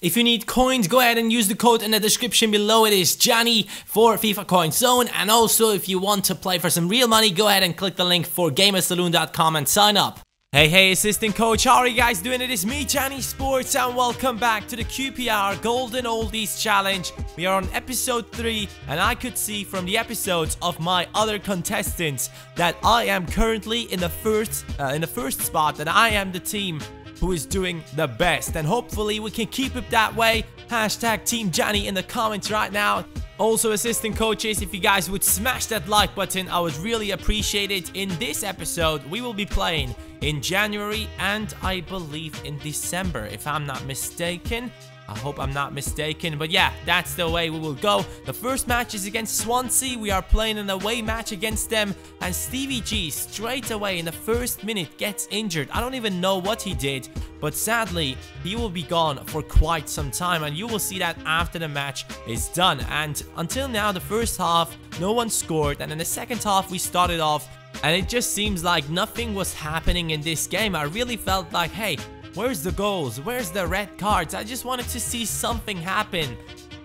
If you need coins, go ahead and use the code in the description below. It is Johnny for FIFA Coin Zone. And also, if you want to play for some real money, go ahead and click the link for gamersaloon.com and sign up. Hey, assistant coach, how are you guys doing? It is me, CaniSports, and welcome back to the QPR Golden Oldies Challenge. We are on episode 3, and I could see from the episodes of my other contestants that I am currently in the first spot, and I am the team who is doing the best, and hopefully we can keep it that way. Hashtag Team Johnny in the comments right now. Also, assistant coaches, if you guys would smash that like button, I would really appreciate it. In this episode, we will be playing in January and I believe in December, if I'm not mistaken. I hope I'm not mistaken, but yeah, that's the way we will go. The first match is against Swansea. We are playing an away match against them, and Stevie G straight away in the first minute gets injured. I don't even know what he did, but sadly, he will be gone for quite some time, and you will see that after the match is done. And until now, the first half, no one scored, and in the second half, we started off, and it just seems like nothing was happening in this game. I really felt like, hey, where's the goals? Where's the red cards? I just wanted to see something happen.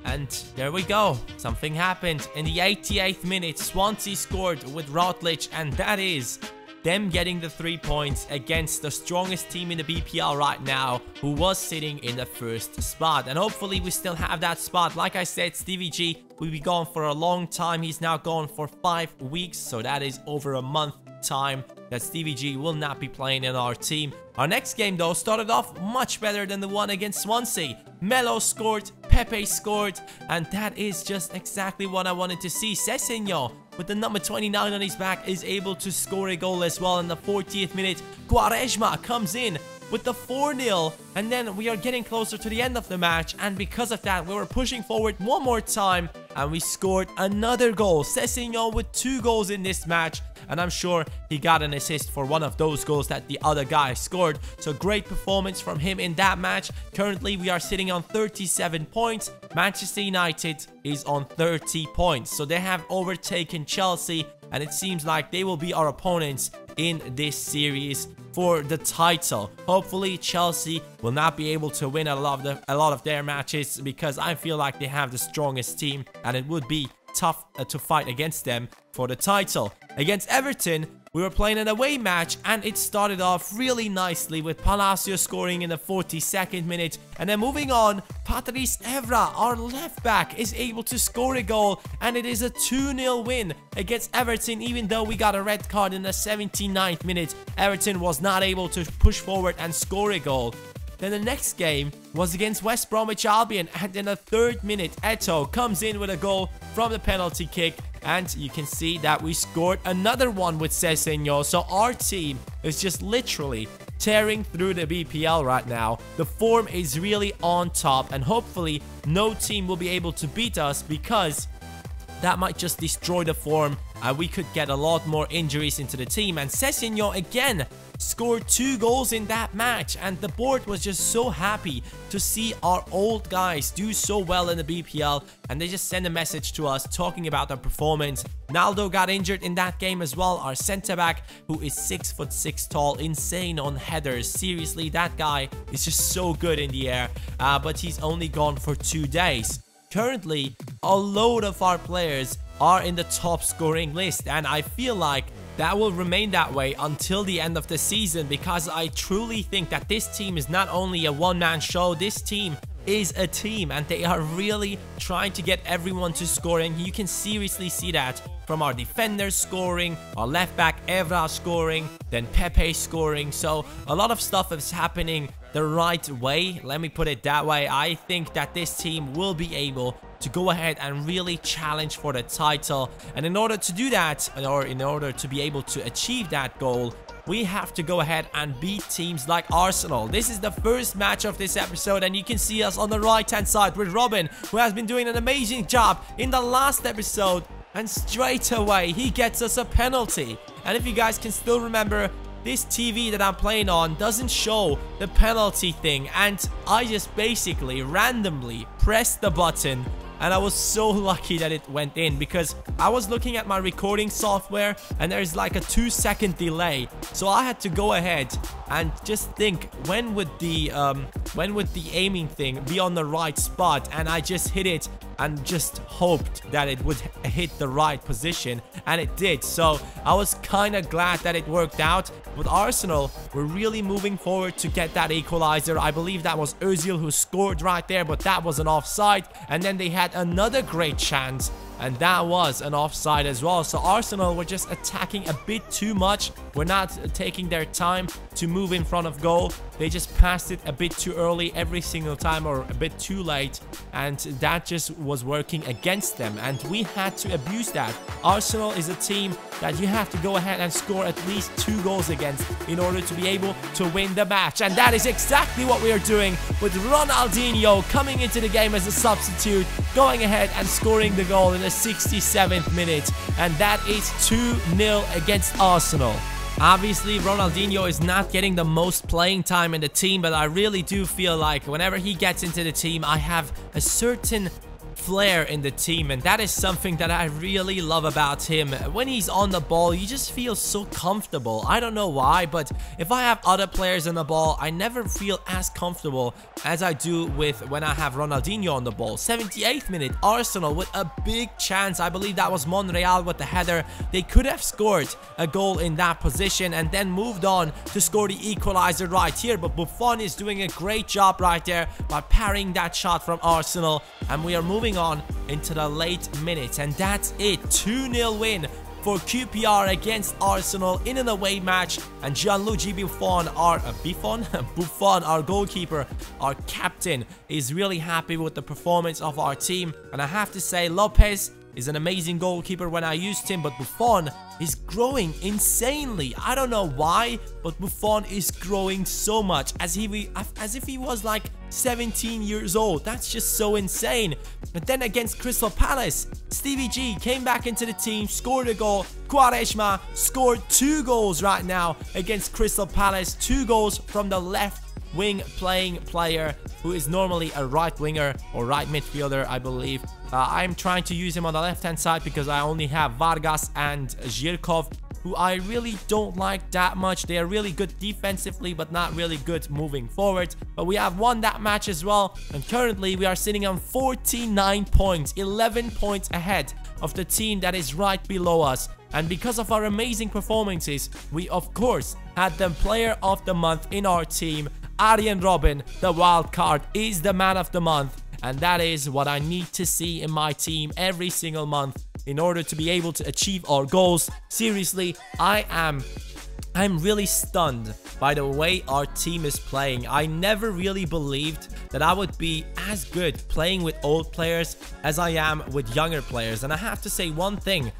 And there we go. Something happened. In the 88th minute, Swansea scored with Routledge, and that is them getting the 3 points against the strongest team in the BPL right now, who was sitting in the first spot. And hopefully we still have that spot. Like I said, Stevie G will be gone for a long time. He's now gone for 5 weeks, so that is over a month time that Stevie G will not be playing in our team. Our next game though started off much better than the one against Swansea. Melo scored, Pepe scored, and that is just exactly what I wanted to see. Sessegnon, with the number 29 on his back, is able to score a goal as well in the 40th minute. Quaresma comes in with the 4-0, and then we are getting closer to the end of the match, and because of that we were pushing forward one more time and we scored another goal. Sessegnon with 2 goals in this match, and I'm sure he got an assist for one of those goals that the other guy scored. So great performance from him in that match. Currently we are sitting on 37 points. Manchester United is on 30 points, so they have overtaken Chelsea, and it seems like they will be our opponents in this series for the title. Hopefully Chelsea will not be able to win a lot of their matches, because I feel like they have the strongest team and it would be tough to fight against them for the title. Against Everton, we were playing an away match, and it started off really nicely with Palacio scoring in the 42nd minute. And then moving on, Patrice Evra, our left back, is able to score a goal, and it is a 2-0 win against Everton. Even though we got a red card in the 79th minute, Everton was not able to push forward and score a goal. Then the next game was against West Bromwich Albion, and in the 3rd minute, Eto'o comes in with a goal from the penalty kick, and you can see that we scored another one with Sessegnon. So our team is just literally tearing through the BPL right now. The form is really on top, and hopefully no team will be able to beat us, because that might just destroy the form. We could get a lot more injuries into the team. And Sessegnon again scored 2 goals in that match, and the board was just so happy to see our old guys do so well in the BPL, and they just sent a message to us talking about their performance. Naldo got injured in that game as well, our center back, who is 6'6" tall, insane on headers. Seriously, that guy is just so good in the air, but he's only gone for 2 days. Currently, a load of our players are in the top scoring list, and I feel like that will remain that way until the end of the season, because I truly think that this team is not only a one-man show. This team is a team, and they are really trying to get everyone to score, and you can seriously see that from our defenders scoring, our left back Evra scoring, then Pepe scoring. So a lot of stuff is happening the right way, let me put it that way. I think that this team will be able to go ahead and really challenge for the title, and in order to do that, or in order to be able to achieve that goal, we have to go ahead and beat teams like Arsenal. This is the first match of this episode, and you can see us on the right hand side with Robin, who has been doing an amazing job in the last episode, and straight away he gets us a penalty. And if you guys can still remember, this TV that I'm playing on doesn't show the penalty thing, and I just basically randomly pressed the button, and I was so lucky that it went in, because I was looking at my recording software and there's like a 2-second delay, so I had to go ahead and just think, when would the went with the aiming thing, be on the right spot, and I just hit it and just hoped that it would hit the right position, and it did. So I was kind of glad that it worked out. With Arsenal, we're really moving forward to get that equalizer. I believe that was Özil who scored right there, but that was an offside. And then they had another great chance, and that was an offside as well. So Arsenal were just attacking a bit too much. We're not taking their time to move in front of goal. They just passed it a bit too early every single time, or a bit too late, and that just was working against them, and we had to abuse that. Arsenal is a team that you have to go ahead and score at least 2 goals against in order to be able to win the match, and that is exactly what we are doing, with Ronaldinho coming into the game as a substitute, going ahead and scoring the goal in the 67th minute, and that is 2-0 against Arsenal. Obviously, Ronaldinho is not getting the most playing time in the team, but I really do feel like whenever he gets into the team, I have a certain flair in the team, and that is something that I really love about him. When he's on the ball, you just feel so comfortable. I don't know why, but if I have other players on the ball, I never feel as comfortable as I do with when I have Ronaldinho on the ball. 78th minute, Arsenal with a big chance. I believe that was Monreal with the header. They could have scored a goal in that position and then moved on to score the equalizer right here, but Buffon is doing a great job right there by parrying that shot from Arsenal, and we are moving on into the late minutes, and that's it. 2-0 win for QPR against Arsenal in an away match, and Gianluigi Buffon, our goalkeeper, our captain, is really happy with the performance of our team. And I have to say, Lopez is an amazing goalkeeper when I used him, but Buffon is growing insanely. I don't know why, but Buffon is growing so much, as if he was like 17 years old. That's just so insane. But then against Crystal Palace, Stevie G came back into the team, scored a goal. Quaresma scored 2 goals right now against Crystal Palace. 2 goals from the left wing playing player, who is normally a right winger or right midfielder, I believe. I'm trying to use him on the left hand side because I only have Vargas and Zhirkov, who I really don't like that much. They are really good defensively, but not really good moving forward. But we have won that match as well, and currently we are sitting on 49 points, 11 points ahead of the team that is right below us. And because of our amazing performances, we of course had the player of the month in our team. Arjen Robben, the wild card, is the man of the month, and that is what I need to see in my team every single month in order to be able to achieve our goals. Seriously, I'm really stunned by the way our team is playing. I never really believed that I would be as good playing with old players as I am with younger players. And I have to say one thing.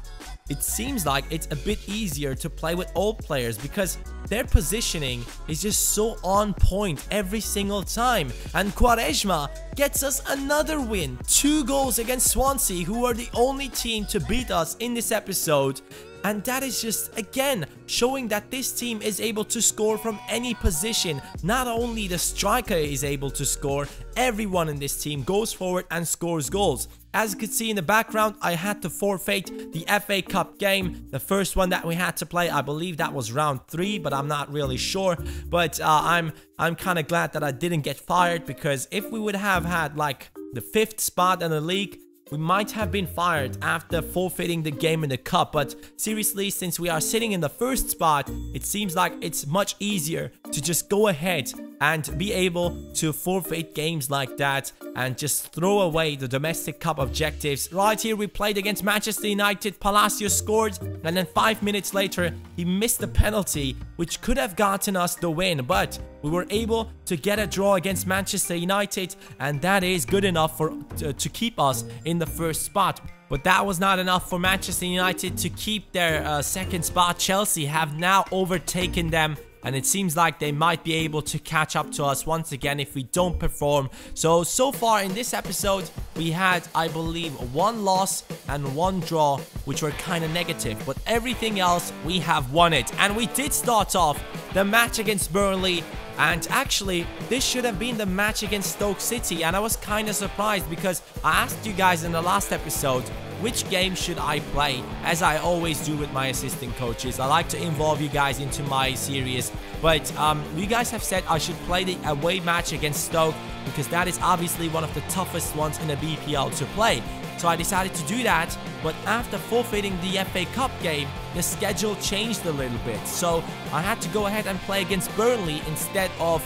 It seems like it's a bit easier to play with old players because their positioning is just so on point every single time. And Quaresma gets us another win. 2 goals against Swansea, who are the only team to beat us in this episode. And that is just, again, showing that this team is able to score from any position. Not only the striker is able to score, everyone in this team goes forward and scores goals. As you can see in the background, I had to forfeit the FA Cup game. The first one that we had to play, I believe that was round 3, but I'm not really sure. But I'm kind of glad that I didn't get fired, because if we would have had like the 5th spot in the league, we might have been fired after forfeiting the game in the cup. But seriously, since we are sitting in the 1st spot, it seems like it's much easier to just go ahead and be able to forfeit games like that and just throw away the domestic cup objectives. Right here we played against Manchester United. Palacios scored, and then 5 minutes later he missed the penalty, which could have gotten us the win, but we were able to get a draw against Manchester United, and that is good enough to keep us in the 1st spot. But that was not enough for Manchester United to keep their 2nd spot. Chelsea have now overtaken them, and it seems like they might be able to catch up to us once again if we don't perform. So far in this episode, we had, I believe, 1 loss and 1 draw, which were kind of negative. But everything else, we have won it. And we did start off the match against Burnley. And actually, this should have been the match against Stoke City. And I was kind of surprised because I asked you guys in the last episode, which game should I play, as I always do with my assistant coaches. I like to involve you guys into my series, but you guys have said I should play the away match against Stoke, because that is obviously one of the toughest ones in the BPL to play. So I decided to do that, but after forfeiting the FA Cup game, the schedule changed a little bit. So I had to go ahead and play against Burnley instead of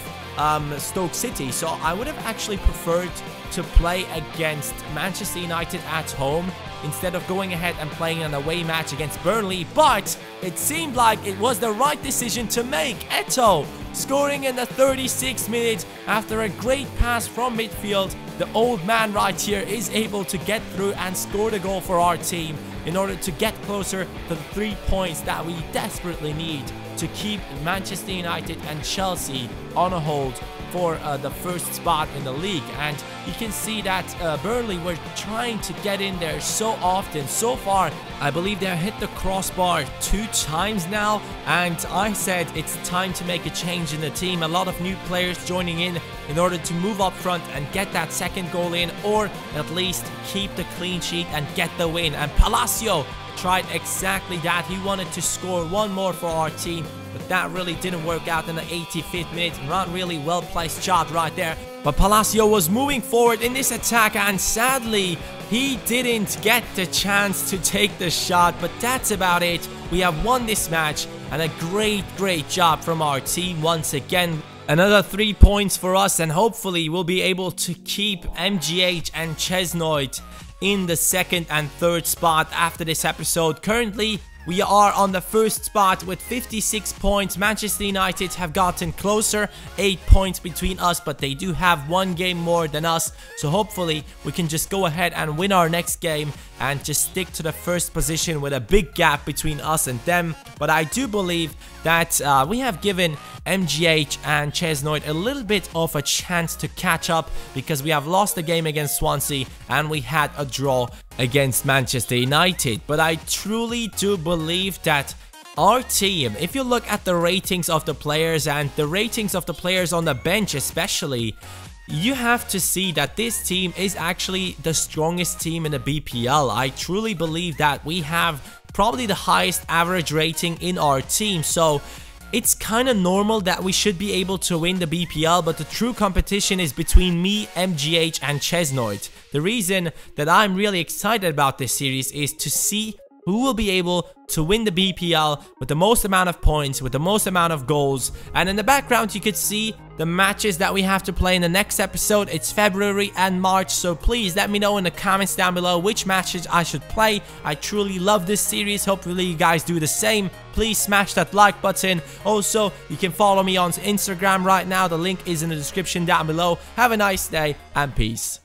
Stoke City. So I would have actually preferred to play against Manchester United at home instead of going ahead and playing an away match against Burnley, but it seemed like it was the right decision to make. Eto'o scoring in the 36th minute after a great pass from midfield. The old man right here is able to get through and score the goal for our team in order to get closer to the 3 points that we desperately need to keep Manchester United and Chelsea on a hold for the first spot in the league. And you can see that Burnley were trying to get in there so often. So far, I believe they hit the crossbar 2 times now, and I said it's time to make a change in the team. A lot of new players joining in order to move up front and get that second goal in, or at least keep the clean sheet and get the win. And Palacio tried exactly that. He wanted to score one more for our team, but that really didn't work out in the 85th minute. Not really well placed shot right there, but Palacio was moving forward in this attack, and sadly he didn't get the chance to take the shot. But that's about it. We have won this match, and a great job from our team once again. Another 3 points for us, and hopefully we'll be able to keep MGH and Chesnoid in the second and third spot after this episode. Currently, we are on the first spot with 56 points. Manchester United have gotten closer, 8 points between us, but they do have 1 game more than us. So hopefully we can just go ahead and win our next game and just stick to the first position with a big gap between us and them. But I do believe that we have given MGH and Chesnoid a little bit of a chance to catch up, because we have lost the game against Swansea and we had a draw against Manchester United. But I truly do believe that our team, if you look at the ratings of the players and the ratings of the players on the bench especially, you have to see that this team is actually the strongest team in the BPL. I truly believe that we have probably the highest average rating in our team. So it's kind of normal that we should be able to win the BPL, but the true competition is between me, MGH and Chesnoid. The reason that I'm really excited about this series is to see who will be able to win the BPL with the most amount of points, with the most amount of goals. And in the background you could see the matches that we have to play in the next episode. It's February and March, so please let me know in the comments down below which matches I should play. I truly love this series. Hopefully you guys do the same. Please smash that like button. Also, you can follow me on Instagram right now. The link is in the description down below. Have a nice day and peace.